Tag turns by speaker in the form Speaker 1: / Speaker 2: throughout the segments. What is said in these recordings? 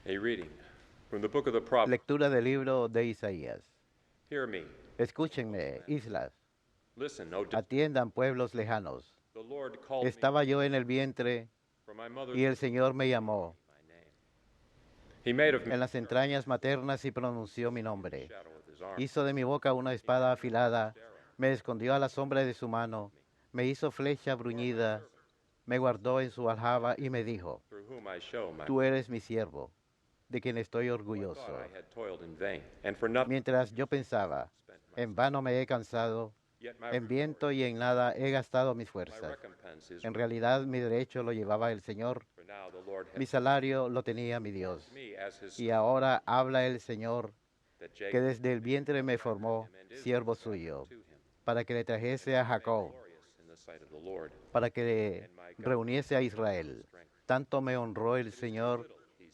Speaker 1: A reading from the book of the prophet.
Speaker 2: Lectura del libro de Isaías.
Speaker 1: Hear me.
Speaker 2: Escúchenme, islas.
Speaker 1: Listen, O
Speaker 2: Atiendan, pueblos lejanos.
Speaker 1: the Lord called me
Speaker 2: Estaba yo en el vientre
Speaker 1: from my mother's
Speaker 2: y el Señor me llamó
Speaker 1: my name. He made of me
Speaker 2: en las entrañas maternas y pronunció mi
Speaker 1: the
Speaker 2: nombre.
Speaker 1: shadow of his arm.
Speaker 2: Hizo de mi boca una espada afilada, me escondió a la sombra de su mano, me hizo flecha bruñida, me guardó en su aljaba y me dijo,
Speaker 1: Through whom I show my
Speaker 2: tú eres mi siervo, de quien estoy
Speaker 1: I thought
Speaker 2: orgulloso.
Speaker 1: I had toiled in vain, and for nothing
Speaker 2: Mientras yo pensaba,
Speaker 1: spent my
Speaker 2: en vano me he cansado,
Speaker 1: yet my
Speaker 2: en viento y en nada he gastado mis
Speaker 1: my
Speaker 2: fuerzas.
Speaker 1: recompense is
Speaker 2: En realidad mi derecho lo llevaba el Señor,
Speaker 1: for now the Lord
Speaker 2: mi
Speaker 1: has
Speaker 2: salario lo tenía mi Dios.
Speaker 1: to me as his
Speaker 2: Y ahora habla el Señor,
Speaker 1: that
Speaker 2: que
Speaker 1: Jacob
Speaker 2: desde el vientre me formó, siervo suyo,
Speaker 1: to him,
Speaker 2: para que le trajese a Jacob,
Speaker 1: glorious in the sight of the Lord.
Speaker 2: para que reuniese a Israel. Tanto me honró el Señor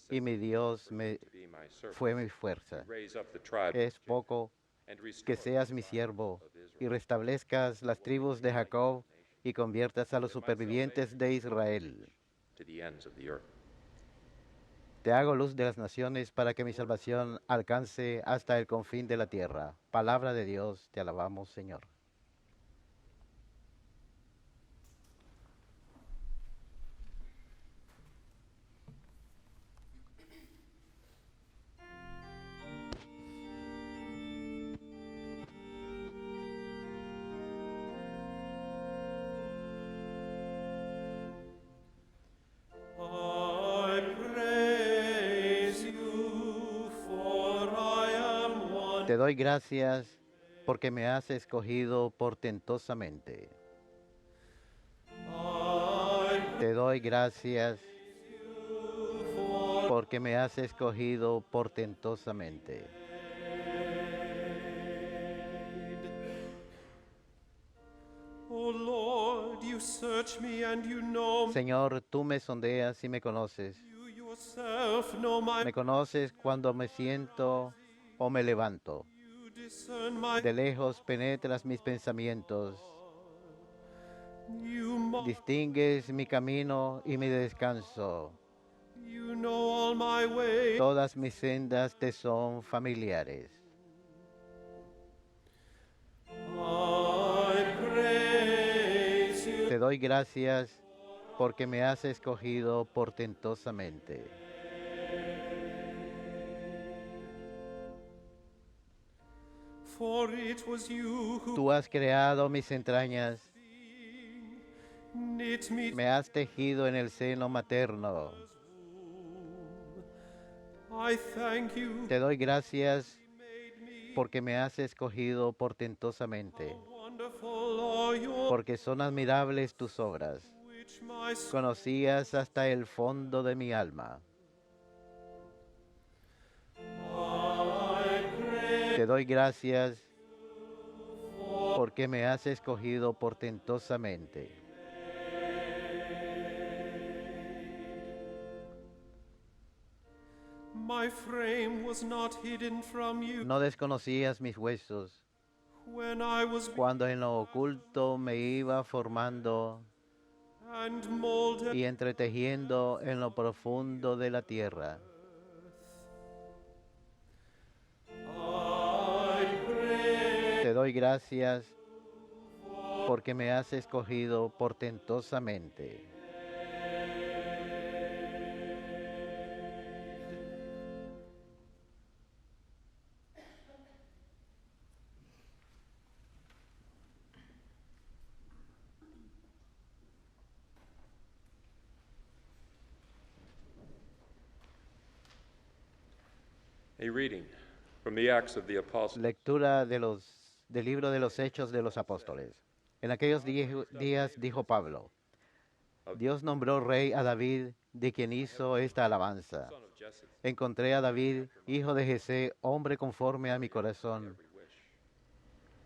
Speaker 2: y mi Dios me
Speaker 1: To be my servant.
Speaker 2: fue mi fuerza.
Speaker 1: Raise up the tribe
Speaker 2: Es poco
Speaker 1: and restore
Speaker 2: que seas mi siervo
Speaker 1: of Israel.
Speaker 2: y restablezcas las tribus de Jacob y conviertas a los supervivientes de Israel.
Speaker 1: To the ends of the earth.
Speaker 2: Te hago luz de las naciones para que mi salvación alcance hasta el confín de la tierra. Palabra de Dios, te alabamos, Señor.
Speaker 3: I praise you, for I am one.
Speaker 2: Te doy gracias porque me has escogido portentosamente.
Speaker 3: I
Speaker 2: Te doy gracias porque me has escogido portentosamente.
Speaker 3: O Lord, you search me and you know me.
Speaker 2: Señor, tú me sondeas y me conoces.
Speaker 3: You yourself know my.
Speaker 2: Me conoces cuando me siento o me levanto.
Speaker 3: You discern my.
Speaker 2: De lejos penetras mis pensamientos.
Speaker 3: You mark.
Speaker 2: Distingues mi camino y mi descanso.
Speaker 3: You know all my ways.
Speaker 2: Todas mis sendas te son familiares.
Speaker 3: I praise you.
Speaker 2: Te doy gracias porque me has escogido portentosamente.
Speaker 3: For it was you who
Speaker 2: Tú has creado mis entrañas,
Speaker 3: knit me.
Speaker 2: me has tejido en el seno materno.
Speaker 3: I thank you.
Speaker 2: Te doy gracias
Speaker 3: Made me.
Speaker 2: porque me has escogido portentosamente,
Speaker 3: Wonderful are your.
Speaker 2: porque son admirables tus obras.
Speaker 3: Which my soul.
Speaker 2: Conocías hasta el fondo de mi alma.
Speaker 3: I praise.
Speaker 2: Te doy gracias porque me has escogido portentosamente.
Speaker 3: My frame was not hidden from you
Speaker 2: No desconocías mis huesos
Speaker 3: when I was
Speaker 2: cuando en lo oculto me iba formando
Speaker 3: and molded.
Speaker 2: y entretejiendo en lo profundo de la tierra.
Speaker 3: I praise.
Speaker 2: Te doy gracias porque me has escogido portentosamente.
Speaker 1: A reading from the Acts of the Apostles.
Speaker 2: Lectura del libro de los Hechos de los Apóstoles. En aquellos días dijo Pablo, Dios nombró rey a David, de quien hizo esta alabanza.
Speaker 1: Son of Jesse.
Speaker 2: Encontré a David, hijo de Jesé, hombre conforme a mi corazón,
Speaker 1: Every wish.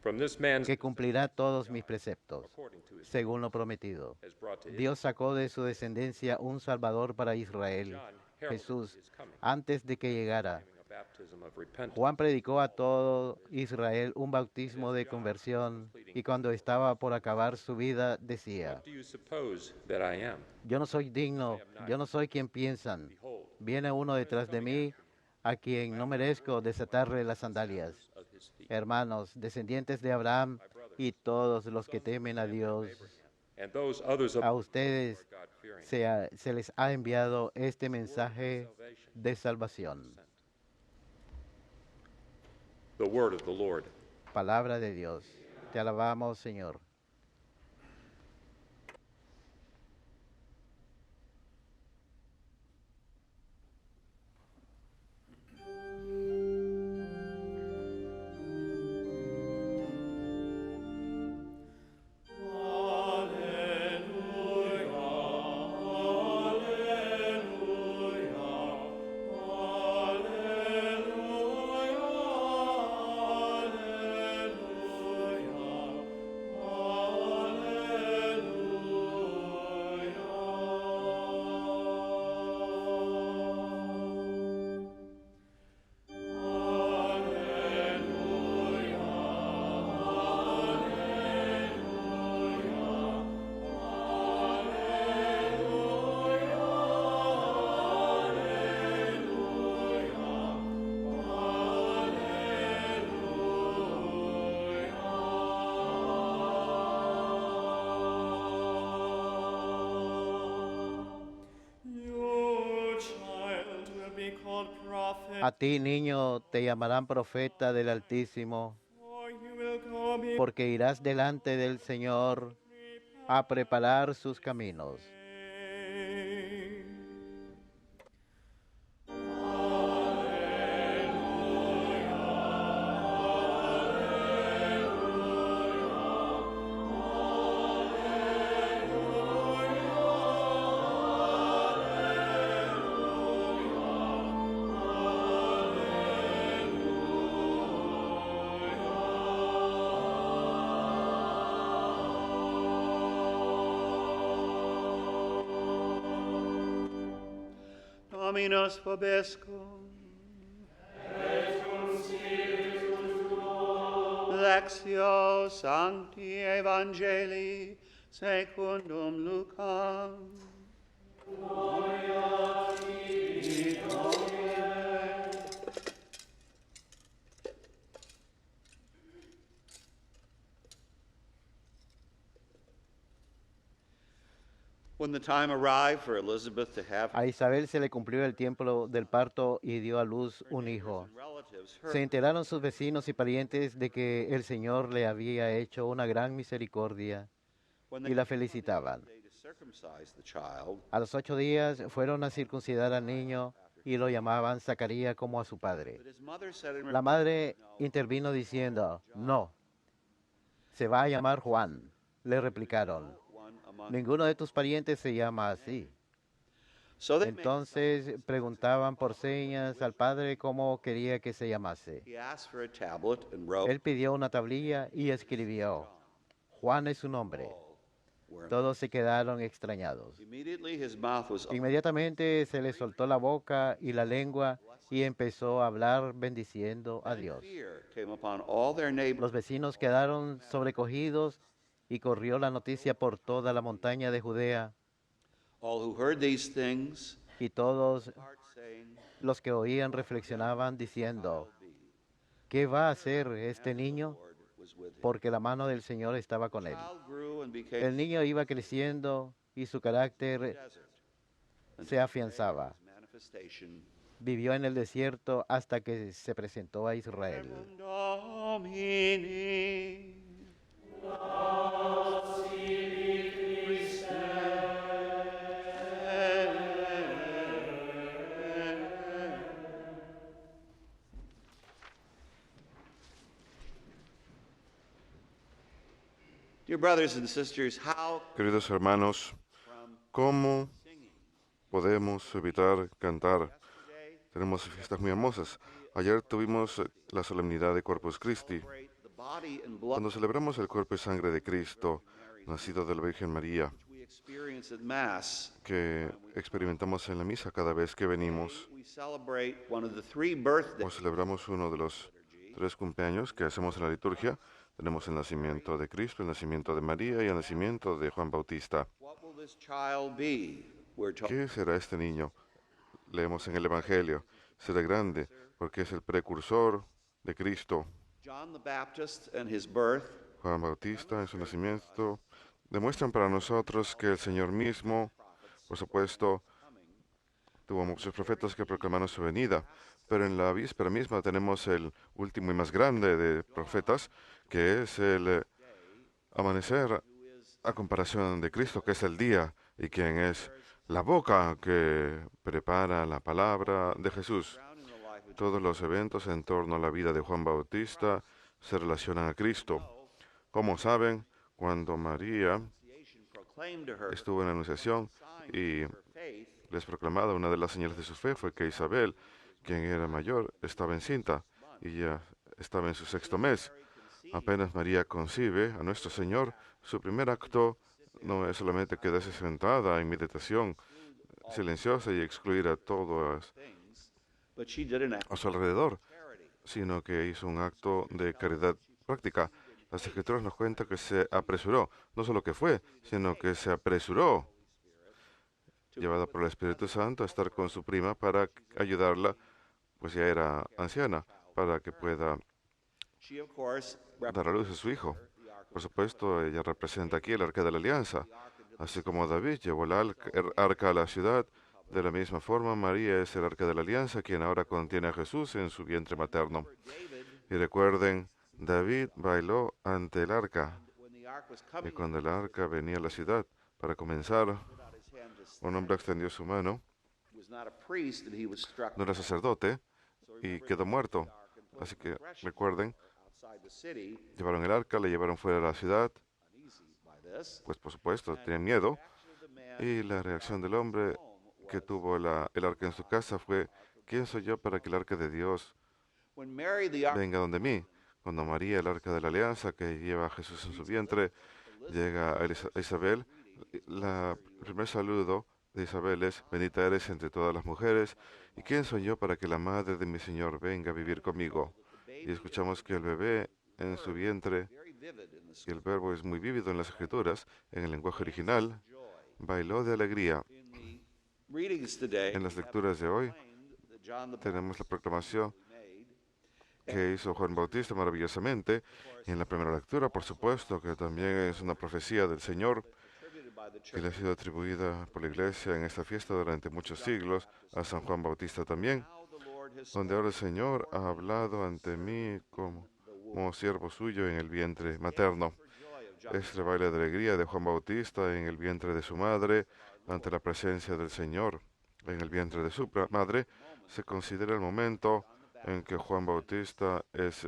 Speaker 1: From this man's
Speaker 2: que cumplirá todos mis preceptos,
Speaker 1: according to his
Speaker 2: según lo prometido.
Speaker 1: has brought to
Speaker 2: Dios sacó de su descendencia un Salvador para Israel, Jesús, antes de que llegara.
Speaker 1: a baptism of repentance.
Speaker 2: Juan predicó a todo Israel un bautismo de conversión y cuando estaba por acabar su vida decía,
Speaker 1: What do you suppose that I am?
Speaker 2: yo no soy digno, yo no soy quien piensan,
Speaker 1: Behold,
Speaker 2: Viene uno detrás de mí a quien no merezco desatarle las sandalias.
Speaker 1: of his feet.
Speaker 2: Hermanos, descendientes de Abraham y todos los que temen a Dios,
Speaker 1: And those others of
Speaker 2: a ustedes
Speaker 1: God-fearing.
Speaker 2: se les ha enviado este mensaje de salvación.
Speaker 1: The word of the Lord.
Speaker 2: Palabra de Dios. Te alabamos, Señor.
Speaker 3: Your child will be called prophet,
Speaker 2: A ti, niño, te llamarán profeta del Altísimo,
Speaker 3: for you will go before
Speaker 2: porque irás delante del Señor a preparar sus caminos.
Speaker 4: Dominus vobiscum. Lectio Sancti Evangelii secundum Lucam. When the time arrived for Elizabeth to have
Speaker 2: A Isabel se le cumplió el tiempo del parto y dio a luz un hijo.
Speaker 4: relatives
Speaker 2: Se enteraron sus vecinos y parientes de que el Señor le había hecho una gran misericordia y la felicitaban.
Speaker 4: to circumcise the child,
Speaker 2: A los 8 días fueron a circuncidar al niño y lo llamaban Zacarías como a su padre.
Speaker 4: but his mother said in
Speaker 2: La madre intervino diciendo, no, se va a llamar Juan. Le replicaron,
Speaker 4: one among
Speaker 2: ninguno de tus parientes se llama así.
Speaker 4: so they made,
Speaker 2: Entonces preguntaban por señas al padre cómo quería que se llamase.
Speaker 4: he asked for a tablet and wrote
Speaker 2: Él pidió una tablilla y escribió, Juan es su nombre.
Speaker 4: were
Speaker 2: Todos se quedaron extrañados.
Speaker 4: immediately his mouth was opened.
Speaker 2: Inmediatamente se le soltó la boca y la lengua y empezó a hablar bendiciendo a Dios.
Speaker 4: Fear came upon all their neighbors.
Speaker 2: Los vecinos quedaron sobrecogidos y corrió la noticia por toda la montaña de Judea
Speaker 4: All who heard these things,
Speaker 2: y todos
Speaker 4: heart saying,
Speaker 2: los que oían reflexionaban diciendo, ¿qué va a hacer este niño?
Speaker 4: Lord was with him.
Speaker 2: Porque la mano del Señor estaba con él.
Speaker 4: Child grew and became
Speaker 2: El niño iba creciendo y su carácter
Speaker 4: desert.
Speaker 2: se afianzaba.
Speaker 4: His manifestation.
Speaker 2: Vivió en el desierto hasta que se presentó a Israel.
Speaker 4: Domini. Dear brothers and sisters, how
Speaker 5: Queridos hermanos, ¿cómo podemos evitar cantar? Tenemos fiestas muy hermosas. Ayer tuvimos la solemnidad de Corpus Christi,
Speaker 4: celebrate the body and blood
Speaker 5: cuando celebramos el cuerpo y sangre de Cristo, nacido de la Virgen María,
Speaker 4: we experience at Mass.
Speaker 5: que experimentamos en la misa cada vez que venimos,
Speaker 4: We celebrate one of the three birthdays
Speaker 5: o celebramos uno de los 3 cumpleaños que hacemos en la liturgia. Tenemos el nacimiento de Cristo, el nacimiento de María y el nacimiento de Juan Bautista.
Speaker 4: What will this child be? We're told.
Speaker 5: ¿Qué será este niño? leemos en el Evangelio. Será grande porque es el precursor de Cristo.
Speaker 4: John the Baptist and his birth
Speaker 5: Juan Bautista en su nacimiento demuestran para nosotros que el Señor mismo, por supuesto, tuvo muchos profetas que proclamaron su venida, pero en la víspera misma tenemos el último y más grande de profetas, que es el amanecer a comparación de Cristo, que es el día, y quien es la boca que prepara la palabra de Jesús. Todos los eventos en torno a la vida de Juan Bautista se relacionan a Cristo. Como saben, cuando María
Speaker 4: proclaimed to her
Speaker 5: estuvo en la Anunciación y
Speaker 4: faith,
Speaker 5: les proclamada, una de las señales de su fe fue que Isabel, quien era mayor, estaba encinta y ya estaba en su 6º mes. Apenas María concibe a nuestro Señor, su primer acto no es solamente quedarse sentada en meditación silenciosa y excluir a todos
Speaker 4: things, but she did an act
Speaker 5: a su alrededor,
Speaker 4: of charity.
Speaker 5: sino que hizo un acto de caridad práctica. Las Escrituras nos cuentan que se apresuró, no solo que fue, sino que se apresuró, llevada por el Espíritu Santo, a estar con su prima para ayudarla, pues ya era anciana, para que pueda
Speaker 4: She, of course,
Speaker 5: dar a luz a su hijo. Por supuesto, ella representa aquí el arca de la alianza. Así como David llevó el arca a la ciudad, de la misma forma María es el arca de la alianza, quien ahora contiene a Jesús en su vientre materno. Y recuerden, David bailó ante el arca,
Speaker 4: when the ark was
Speaker 5: y
Speaker 4: coming,
Speaker 5: cuando el arca venía a la ciudad, para comenzar,
Speaker 4: his hand to
Speaker 5: un hombre extendió su mano,
Speaker 4: He was not a priest, and he was struck
Speaker 5: no era sacerdote, y quedó muerto. Así que recuerden,
Speaker 4: outside the city,
Speaker 5: llevaron el arca, le llevaron fuera de la ciudad,
Speaker 4: uneasy by this.
Speaker 5: pues por supuesto, tenían miedo, y la reacción del hombre que tuvo el arca en su casa fue: ¿quién soy yo para que el arca de Dios
Speaker 4: When Mary, the ark,
Speaker 5: venga donde mí? Cuando María, el arca de la alianza, que lleva a Jesús en su vientre, llega a Isabel, el primer saludo de Isabel es: bendita eres entre todas las mujeres, ¿y quién soy yo para que la madre de mi Señor venga a vivir conmigo? Y escuchamos que el bebé en su vientre,
Speaker 4: very vivid in the
Speaker 5: y el verbo es muy vívido en las Escrituras, en el lenguaje original, bailó de alegría.
Speaker 4: in the readings today.
Speaker 5: En las lecturas de hoy
Speaker 4: That John the
Speaker 5: tenemos la proclamación
Speaker 4: made,
Speaker 5: que hizo Juan Bautista maravillosamente. Y en la primera lectura, por supuesto, que también es una profecía del Señor
Speaker 4: attributed by the
Speaker 5: que
Speaker 4: church.
Speaker 5: le ha sido atribuida por la Iglesia en esta fiesta durante muchos siglos, a San Juan Bautista también,
Speaker 4: Now the Lord has
Speaker 5: donde ahora el Señor ha hablado ante mí como siervo suyo en el vientre materno. Este baile de alegría de Juan Bautista en el vientre de su madre, ante la presencia del Señor en el vientre de su madre, se considera el momento en que Juan Bautista es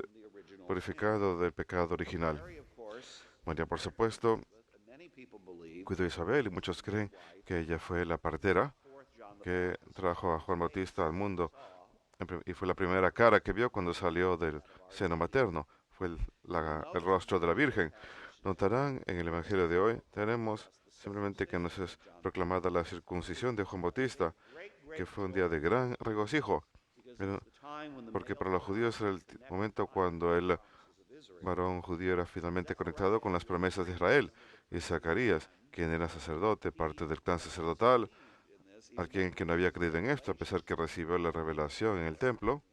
Speaker 5: purificado del pecado original.
Speaker 4: Mary, of course,
Speaker 5: María, por supuesto,
Speaker 4: and many people believe,
Speaker 5: cuidó a Isabel, y muchos creen que ella fue la partera que trajo a Juan Bautista al mundo, y fue la primera cara que vio cuando salió del seno materno. Fue el rostro de la Virgen. Notarán en el Evangelio de hoy, tenemos simplemente que nos es proclamada la circuncisión de Juan Bautista, que fue un día de gran regocijo, pero-
Speaker 4: the time when the
Speaker 5: porque para los judíos era el momento cuando el varón judío era finalmente conectado con las promesas de Israel. Y Zacarías, quien era sacerdote, parte del clan sacerdotal, alguien que no había creído en esto, a pesar que recibió la revelación en el templo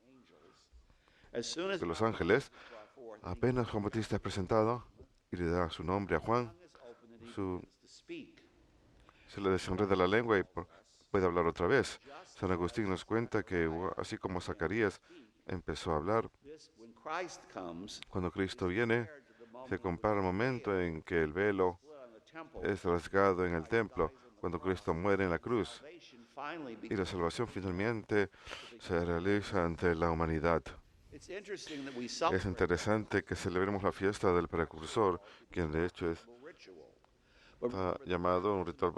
Speaker 4: as soon as
Speaker 5: de los ángeles, apenas Juan Bautista es presentado y le da su nombre a Juan, su,
Speaker 4: to speak,
Speaker 5: se le desenreda la lengua y puede hablar otra vez. San Agustín nos cuenta que así como Zacarías empezó a hablar,
Speaker 4: when Christ comes,
Speaker 5: cuando Cristo viene, se compara el momento en que el velo
Speaker 4: on the temple,
Speaker 5: es rasgado en el templo, cuando Cristo muere en la cruz,
Speaker 4: salvation finally
Speaker 5: y la salvación finalmente se realiza ante la humanidad.
Speaker 4: It's interesting that we
Speaker 5: Es
Speaker 4: celebrate
Speaker 5: interesante que celebremos la fiesta del precursor, quien de hecho
Speaker 4: ritual. But
Speaker 5: está llamado un ritual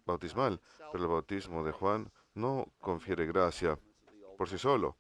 Speaker 5: bautismal, pero el bautismo de Juan no confiere gracia por sí solo.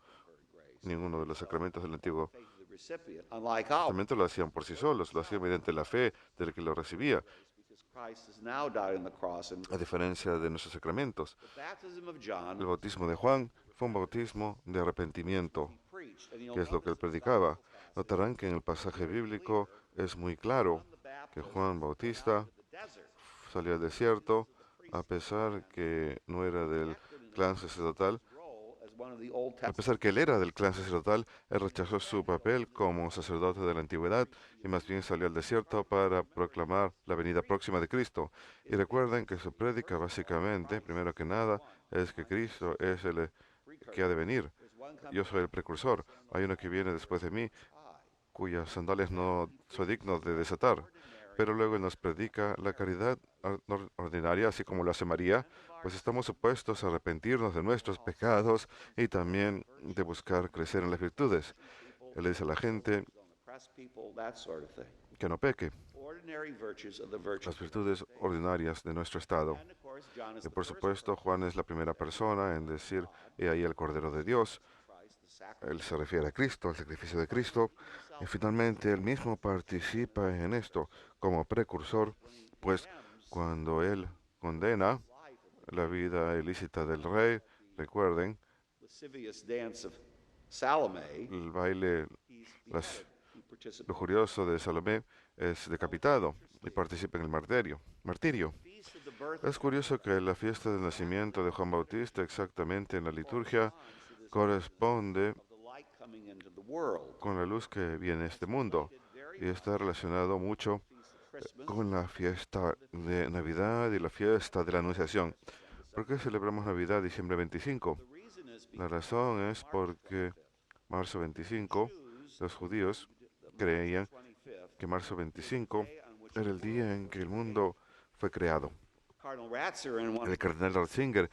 Speaker 5: Ninguno de los sacramentos del Antiguo
Speaker 4: faith of the recipient, unlike ours,
Speaker 5: Testamento lo hacían por sí solos, lo hacían mediante la fe del que lo recibía,
Speaker 4: because Christ has now died on the cross. And
Speaker 5: a diferencia de nuestros sacramentos.
Speaker 4: the baptism of
Speaker 5: El
Speaker 4: John
Speaker 5: bautismo de Juan fue un bautismo de arrepentimiento,
Speaker 4: preached, and you'll
Speaker 5: que es lo que él predicaba. Notarán que en el pasaje bíblico es muy claro que Juan Bautista
Speaker 4: the desert
Speaker 5: salió al desierto a pesar que no era del clan sacerdotal,
Speaker 4: role as one of the Old
Speaker 5: a
Speaker 4: Testament
Speaker 5: pesar que él era del clan sacerdotal, él rechazó su papel como sacerdote de la antigüedad y más bien salió al desierto para proclamar la venida próxima de Cristo. Y recuerden que su prédica básicamente, primero que nada, es que Cristo es el que ha de venir. Yo soy el precursor. Hay uno que viene después de mí, cuyas sandalias no soy digno de desatar. Pero luego Él nos predica la caridad ordinaria, así como lo hace María, pues estamos supuestos a arrepentirnos de nuestros pecados y también de buscar crecer en las virtudes. Él le dice a la gente
Speaker 4: on the press people, that sort of thing.
Speaker 5: que no peque,
Speaker 4: Ordinary virtues of the virtues.
Speaker 5: las virtudes ordinarias de nuestro estado.
Speaker 4: And of course, John is
Speaker 5: Y
Speaker 4: the
Speaker 5: por
Speaker 4: first
Speaker 5: supuesto, Juan es la primera persona en decir, he ahí el Cordero de Dios.
Speaker 4: Christ, the sacrifice.
Speaker 5: Él se refiere a Cristo, al sacrificio de Cristo, y finalmente él mismo participa en esto como precursor, pues cuando él condena la vida ilícita del rey, recuerden,
Speaker 4: Lascivious dance of Salome,
Speaker 5: el baile
Speaker 4: he's
Speaker 5: las-
Speaker 4: beheaded. He participated.
Speaker 5: lujurioso de Salomé es decapitado y participa en el martirio.
Speaker 4: Feast of the birth
Speaker 5: Es curioso que la fiesta del nacimiento de Juan Bautista, exactamente en la liturgia, corresponde
Speaker 4: of the light coming into the world.
Speaker 5: con la luz que viene a este mundo y está relacionado mucho con la fiesta de Navidad y la fiesta de la Anunciación. ¿Por qué celebramos Navidad diciembre 25?
Speaker 4: The reason is
Speaker 5: La razón es porque marzo 25, los judíos creían
Speaker 4: 25th,
Speaker 5: que marzo 25 era el día en que el mundo fue creado.
Speaker 4: Cardinal Ratzinger in one
Speaker 5: El cardenal Ratzinger,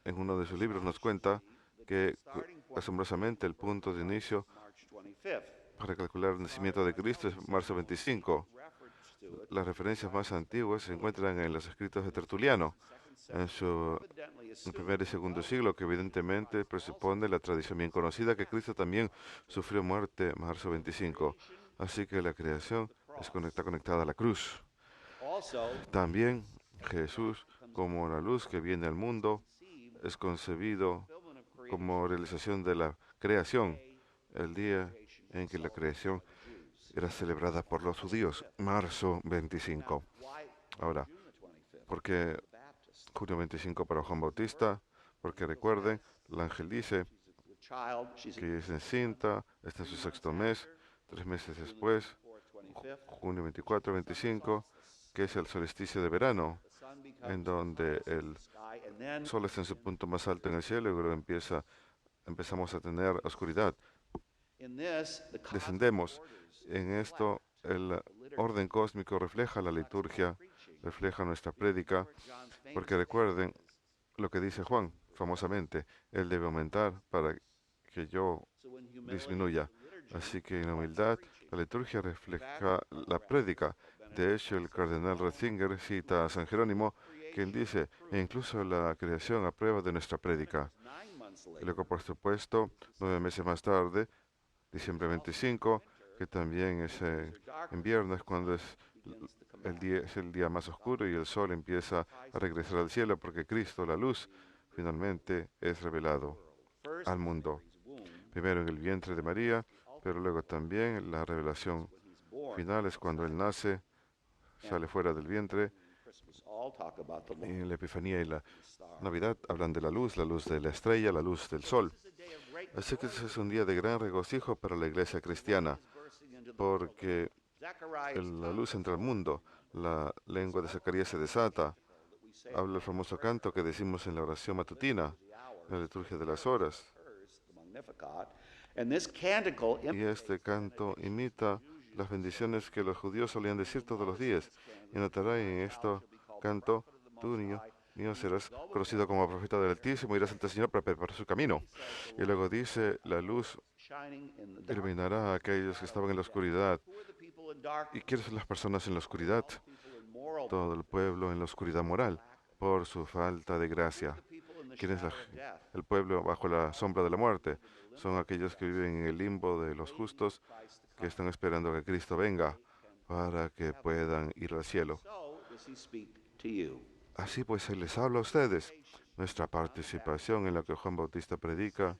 Speaker 5: en uno de sus libros, nos cuenta que asombrosamente el punto de inicio
Speaker 4: March 25th.
Speaker 5: para calcular el nacimiento de Cristo es marzo 25.
Speaker 4: Reference to it,
Speaker 5: Las referencias más antiguas se encuentran en los escritos de Tertuliano, en su
Speaker 4: evidently
Speaker 5: en primer y segundo siglo, que evidentemente presupone la tradición bien conocida que Cristo también sufrió muerte marzo 25. Así que la creación está conectada a la cruz.
Speaker 4: also
Speaker 5: También Jesús, como la luz que viene al mundo, es concebido
Speaker 4: fulfillment of creation
Speaker 5: como realización de la creación, el día en que la creación era celebrada por los judíos, marzo 25.
Speaker 4: Why
Speaker 5: Ahora,
Speaker 4: June the 25th?
Speaker 5: ¿por qué
Speaker 4: Baptist.
Speaker 5: junio 25 para Juan Bautista? Porque recuerden, el ángel dice
Speaker 4: The child, she's
Speaker 5: que es encinta, está en su sexto mes, 3 meses después,
Speaker 4: 25th.
Speaker 5: junio 24, 25, que es el solsticio de verano,
Speaker 4: The sun becomes
Speaker 5: en donde el
Speaker 4: sky, and then
Speaker 5: sol está en su punto más alto en el cielo y luego empezamos a tener oscuridad.
Speaker 4: in this, the cosmic
Speaker 5: Descendemos.
Speaker 4: orders
Speaker 5: En esto, el orden cósmico refleja la liturgia, refleja nuestra prédica,
Speaker 4: John's famous
Speaker 5: porque recuerden lo que dice Juan, famosamente, Él debe aumentar para que yo
Speaker 4: so in humility,
Speaker 5: disminuya. Así que en la humildad, la liturgia refleja la prédica. De hecho, el cardenal Ratzinger cita a San Jerónimo, que él dice, e incluso la creación aprueba de nuestra prédica.
Speaker 4: 9 months
Speaker 5: Y
Speaker 4: later,
Speaker 5: luego, por supuesto, 9 meses más tarde, diciembre 25, que también es invierno, es cuando es el día más oscuro y el sol empieza a regresar al cielo, porque Cristo, la luz, finalmente es revelado
Speaker 4: first
Speaker 5: al mundo.
Speaker 4: Mary's womb,
Speaker 5: Primero en el vientre de María, pero luego también la revelación
Speaker 4: when he's born.
Speaker 5: final es cuando Él nace, sale fuera del vientre,
Speaker 4: Christmas all talk about the
Speaker 5: y
Speaker 4: Lord.
Speaker 5: en la Epifanía y la Navidad hablan de la luz de la estrella, la luz del sol.
Speaker 4: This is a day of great
Speaker 5: Así que ese es un día de gran regocijo para la iglesia cristiana,
Speaker 4: bursting into the
Speaker 5: porque
Speaker 4: Zechariah's
Speaker 5: la luz entra al mundo, la lengua de Zacarías se desata,
Speaker 4: that we say
Speaker 5: habla el famoso canto que decimos en la oración matutina, en la liturgia de las horas,
Speaker 4: occurs, the Magnificat, and this canticle
Speaker 5: y este canto imita las bendiciones que los judíos solían decir todos los días. Y notará en este canto, tú, niño mío, serás conocido como profeta del Altísimo, irás ante el Señor para preparar su camino. Y luego dice, la luz
Speaker 4: shining in the dark.
Speaker 5: iluminará a aquellos que estaban en la oscuridad.
Speaker 4: Who are the people in dark?
Speaker 5: ¿Y quiénes son las personas en la oscuridad?
Speaker 4: People in moral.
Speaker 5: Todo el pueblo en la oscuridad moral, por su falta de gracia.
Speaker 4: People in the
Speaker 5: ¿Quién es
Speaker 4: shadow of death.
Speaker 5: el pueblo bajo la sombra de la muerte? Son aquellos que viven en el limbo de los justos, que están esperando que Cristo venga para que puedan ir al cielo.
Speaker 4: So does he speak to you.
Speaker 5: Así pues, Él les habla a ustedes. Nuestra participación en lo que Juan Bautista predica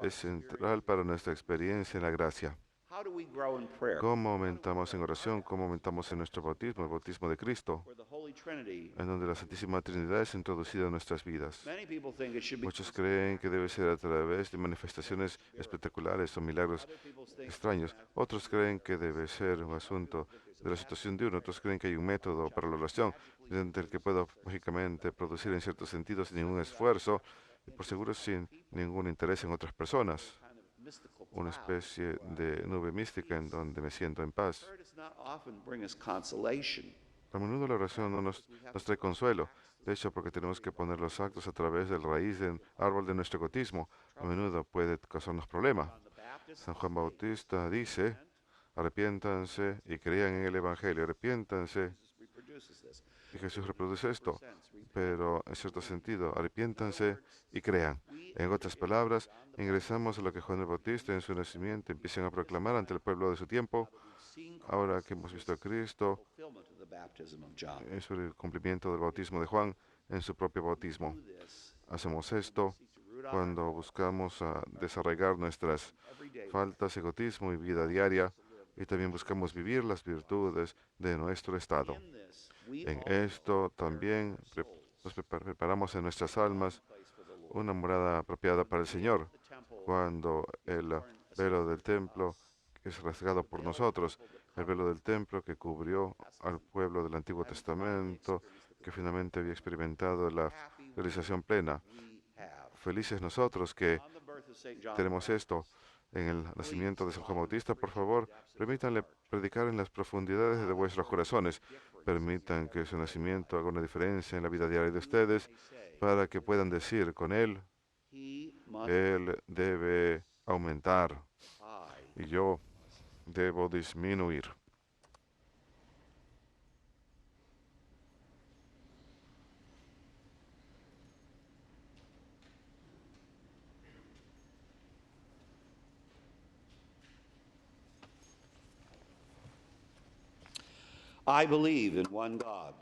Speaker 5: es central para nuestra experiencia en la gracia.
Speaker 4: How How do we grow in prayer?
Speaker 5: ¿Cómo aumentamos en oración? ¿Cómo aumentamos en nuestro bautismo, el bautismo de Cristo,
Speaker 4: Where the Holy Trinity,
Speaker 5: en donde la Santísima Trinidad es introducida en nuestras vidas?
Speaker 4: many people think it should be.
Speaker 5: Muchos creen que debe ser a través de manifestaciones espectaculares o milagros
Speaker 4: Other people think
Speaker 5: extraños. Otros creen que debe ser un asunto de la situación de uno. Otros creen que hay un método para la oración mediante el que puedo mágicamente producir en cierto sentido sin ningún esfuerzo y por seguro sin ningún interés en otras personas.
Speaker 4: kind of mystical
Speaker 5: Una
Speaker 4: cloud.
Speaker 5: especie de nube mística en donde me siento en paz.
Speaker 4: Prayer does not often bring us consolation.
Speaker 5: A menudo la oración no nos trae consuelo. De hecho, porque tenemos que poner los actos a través del raíz del árbol de nuestro egotismo, a menudo puede causarnos problemas.
Speaker 4: John the Baptist
Speaker 5: San Juan Bautista dice, arrepiéntanse y crean en el Evangelio, arrepiéntanse.
Speaker 4: reproduces this.
Speaker 5: Y Jesús reproduce esto, pero en cierto sentido, arrepiéntanse y crean. En otras palabras, ingresamos a lo que Juan el Bautista en su nacimiento empiezan a proclamar ante el pueblo de su tiempo.
Speaker 4: Seen
Speaker 5: Ahora que hemos visto a Cristo,
Speaker 4: fulfillment of the baptism of John.
Speaker 5: es el cumplimiento del bautismo de Juan en su propio bautismo.
Speaker 4: Do this
Speaker 5: Hacemos esto
Speaker 4: seek to root out
Speaker 5: cuando buscamos desarraigar nuestras
Speaker 4: every day.
Speaker 5: faltas, egotismo y vida diaria, y también buscamos vivir las virtudes de nuestro estado.
Speaker 4: In this, we
Speaker 5: En
Speaker 4: also
Speaker 5: esto también nos preparamos en nuestras almas
Speaker 4: place for the Lord.
Speaker 5: una morada apropiada para el Señor,
Speaker 4: The temple
Speaker 5: cuando el velo del templo es rasgado por nosotros, el velo del templo que cubrió al pueblo del Antiguo Testamento, que finalmente había experimentado la realización plena.
Speaker 4: we have.
Speaker 5: Felices nosotros que
Speaker 4: On the birth of Saint John,
Speaker 5: tenemos esto en el nacimiento de San Juan Bautista. Por favor, permítanle predicar en las profundidades de vuestros corazones. Permitan que su nacimiento haga una diferencia en la vida diaria de ustedes para que puedan decir con él,
Speaker 4: he must
Speaker 5: él debe aumentar
Speaker 4: high.
Speaker 5: y yo debo disminuir.
Speaker 4: I believe in one God,